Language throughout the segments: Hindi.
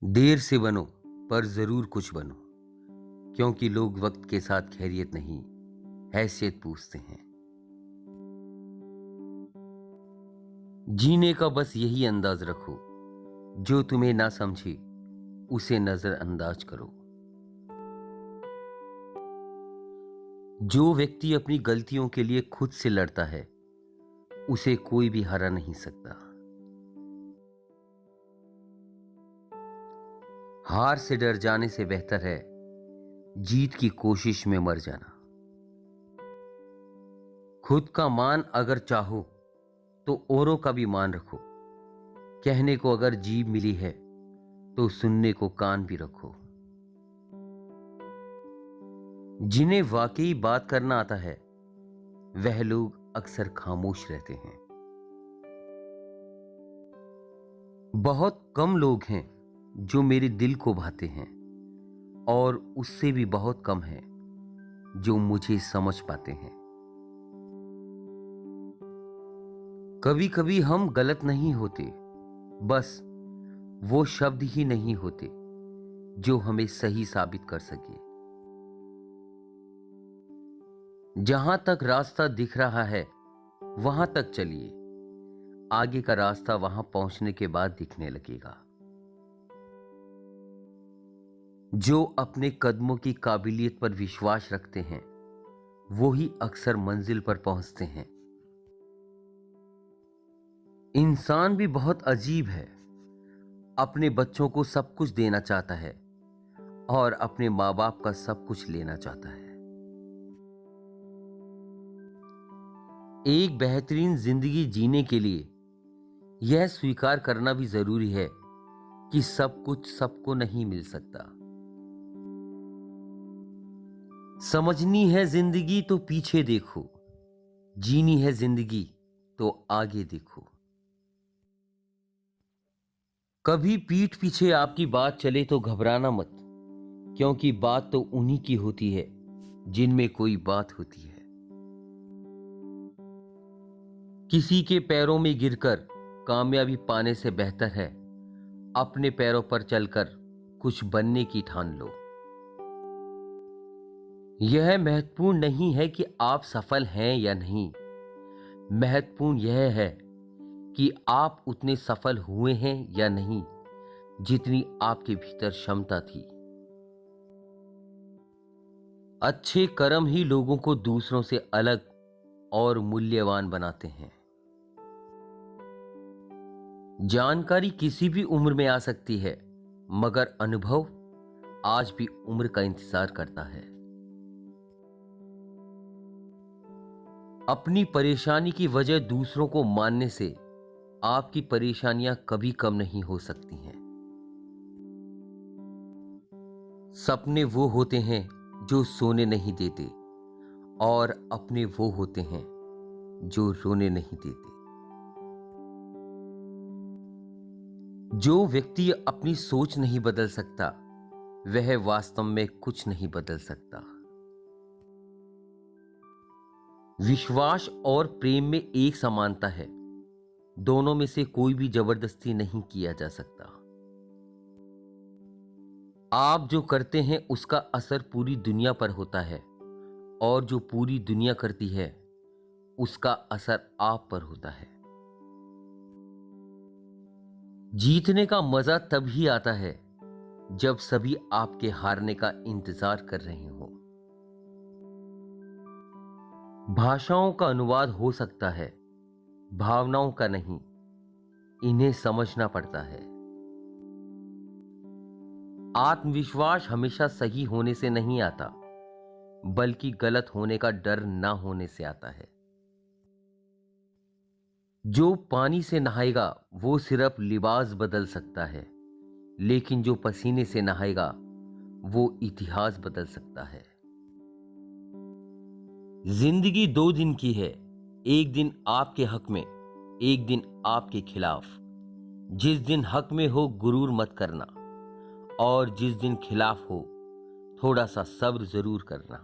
देर से बनो पर जरूर कुछ बनो, क्योंकि लोग वक्त के साथ खैरियत नहीं, हैसियत पूछते हैं। जीने का बस यही अंदाज रखो, जो तुम्हें ना समझे उसे नजरअंदाज करो। जो व्यक्ति अपनी गलतियों के लिए खुद से लड़ता है, उसे कोई भी हरा नहीं सकता। हार से डर जाने से बेहतर है जीत की कोशिश में मर जाना। खुद का मान अगर चाहो तो औरों का भी मान रखो। कहने को अगर जीभ मिली है तो सुनने को कान भी रखो। जिन्हें वाकई बात करना आता है वह लोग अक्सर खामोश रहते हैं। बहुत कम लोग हैं जो मेरे दिल को भाते हैं, और उससे भी बहुत कम हैं जो मुझे समझ पाते हैं। कभी कभी हम गलत नहीं होते, बस वो शब्द ही नहीं होते जो हमें सही साबित कर सके। जहां तक रास्ता दिख रहा है वहां तक चलिए, आगे का रास्ता वहां पहुंचने के बाद दिखने लगेगा। जो अपने कदमों की काबिलियत पर विश्वास रखते हैं वो ही अक्सर मंजिल पर पहुंचते हैं। इंसान भी बहुत अजीब है, अपने बच्चों को सब कुछ देना चाहता है और अपने माँ बाप का सब कुछ लेना चाहता है। एक बेहतरीन जिंदगी जीने के लिए यह स्वीकार करना भी जरूरी है कि सब कुछ सबको नहीं मिल सकता। समझनी है जिंदगी तो पीछे देखो, जीनी है जिंदगी तो आगे देखो। कभी पीठ पीछे आपकी बात चले तो घबराना मत, क्योंकि बात तो उन्हीं की होती है जिनमें कोई बात होती है। किसी के पैरों में गिरकर कामयाबी पाने से बेहतर है अपने पैरों पर चलकर कुछ बनने की ठान लो। यह महत्वपूर्ण नहीं है कि आप सफल हैं या नहीं, महत्वपूर्ण यह है कि आप उतने सफल हुए हैं या नहीं जितनी आपके भीतर क्षमता थी। अच्छे कर्म ही लोगों को दूसरों से अलग और मूल्यवान बनाते हैं। जानकारी किसी भी उम्र में आ सकती है, मगर अनुभव आज भी उम्र का इंतजार करता है। अपनी परेशानी की वजह दूसरों को मानने से आपकी परेशानियां कभी कम नहीं हो सकती हैं। सपने वो होते हैं जो सोने नहीं देते, और अपने वो होते हैं जो रोने नहीं देते। जो व्यक्ति अपनी सोच नहीं बदल सकता वह वास्तव में कुछ नहीं बदल सकता। विश्वास और प्रेम में एक समानता है, दोनों में से कोई भी जबरदस्ती नहीं किया जा सकता। आप जो करते हैं उसका असर पूरी दुनिया पर होता है, और जो पूरी दुनिया करती है उसका असर आप पर होता है। जीतने का मजा तभी आता है जब सभी आपके हारने का इंतजार कर रहे हो। भाषाओं का अनुवाद हो सकता है, भावनाओं का नहीं, इन्हें समझना पड़ता है। आत्मविश्वास हमेशा सही होने से नहीं आता, बल्कि गलत होने का डर ना होने से आता है। जो पानी से नहाएगा वो सिर्फ लिबास बदल सकता है, लेकिन जो पसीने से नहाएगा वो इतिहास बदल सकता है। जिंदगी 2 दिन की है, एक दिन आपके हक में, एक दिन आपके खिलाफ। जिस दिन हक में हो गुरूर मत करना, और जिस दिन खिलाफ हो थोड़ा सा सब्र जरूर करना।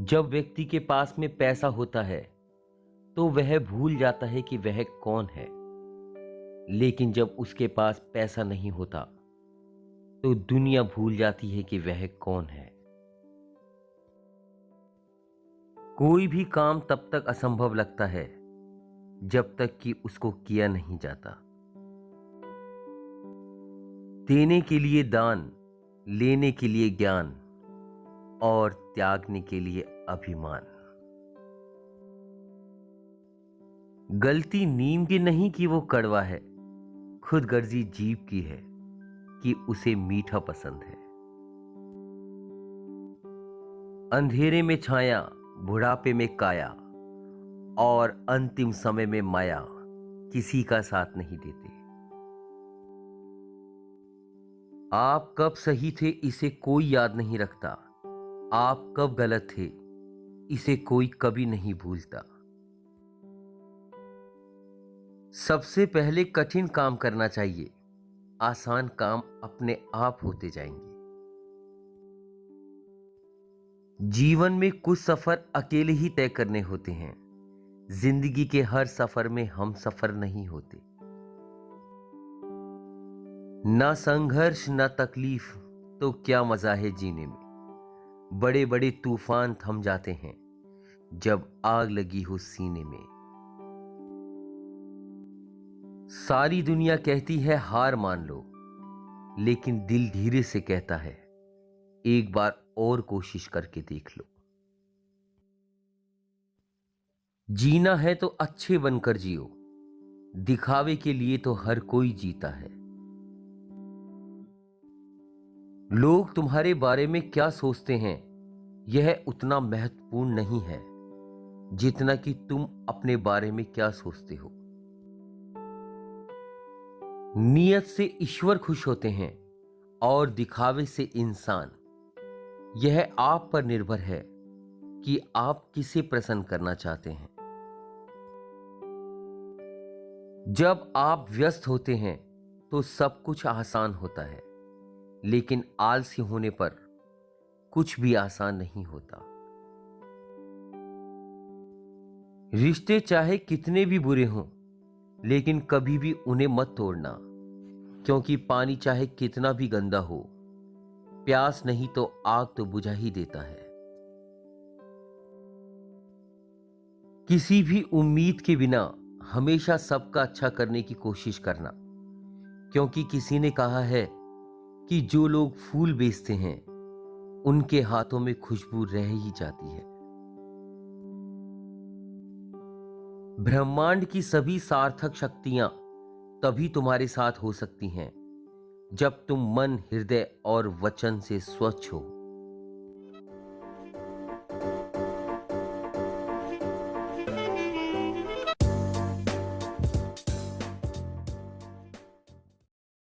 जब व्यक्ति के पास में पैसा होता है तो वह भूल जाता है कि वह कौन है, लेकिन जब उसके पास पैसा नहीं होता तो दुनिया भूल जाती है कि वह कौन है। कोई भी काम तब तक असंभव लगता है जब तक कि उसको किया नहीं जाता। देने के लिए दान, लेने के लिए ज्ञान और त्यागने के लिए अभिमान। गलती नीम की नहीं कि वो कड़वा है, खुदगर्जी जीभ की है कि उसे मीठा पसंद है। अंधेरे में छाया, बुढ़ापे में काया और अंतिम समय में माया किसी का साथ नहीं देते। आप कब सही थे इसे कोई याद नहीं रखता, आप कब गलत थे इसे कोई कभी नहीं भूलता। सबसे पहले कठिन काम करना चाहिए, आसान काम अपने आप होते जाएंगे। जीवन में कुछ सफर अकेले ही तय करने होते हैं, जिंदगी के हर सफर में हम सफर नहीं होते। ना संघर्ष ना तकलीफ तो क्या मजा है जीने में। बड़े बड़े तूफान थम जाते हैं जब आग लगी हो सीने में। सारी दुनिया कहती है हार मान लो, लेकिन दिल धीरे से कहता है एक बार और कोशिश करके देख लो। जीना है तो अच्छे बनकर जियो, दिखावे के लिए तो हर कोई जीता है। लोग तुम्हारे बारे में क्या सोचते हैं यह उतना महत्वपूर्ण नहीं है जितना कि तुम अपने बारे में क्या सोचते हो। नियत से ईश्वर खुश होते हैं और दिखावे से इंसान। यह आप पर निर्भर है कि आप किसे प्रसन्न करना चाहते हैं। जब आप व्यस्त होते हैं तो सब कुछ आसान होता है, लेकिन आलसी होने पर कुछ भी आसान नहीं होता। रिश्ते चाहे कितने भी बुरे हों, लेकिन कभी भी उन्हें मत तोड़ना, क्योंकि पानी चाहे कितना भी गंदा हो, प्यास नहीं तो आग तो बुझा ही देता है। किसी भी उम्मीद के बिना हमेशा सबका अच्छा करने की कोशिश करना, क्योंकि किसी ने कहा है कि जो लोग फूल बेचते हैं उनके हाथों में खुशबू रह ही जाती है। ब्रह्मांड की सभी सार्थक शक्तियां तभी तुम्हारे साथ हो सकती हैं जब तुम मन, हृदय और वचन से स्वच्छ हो।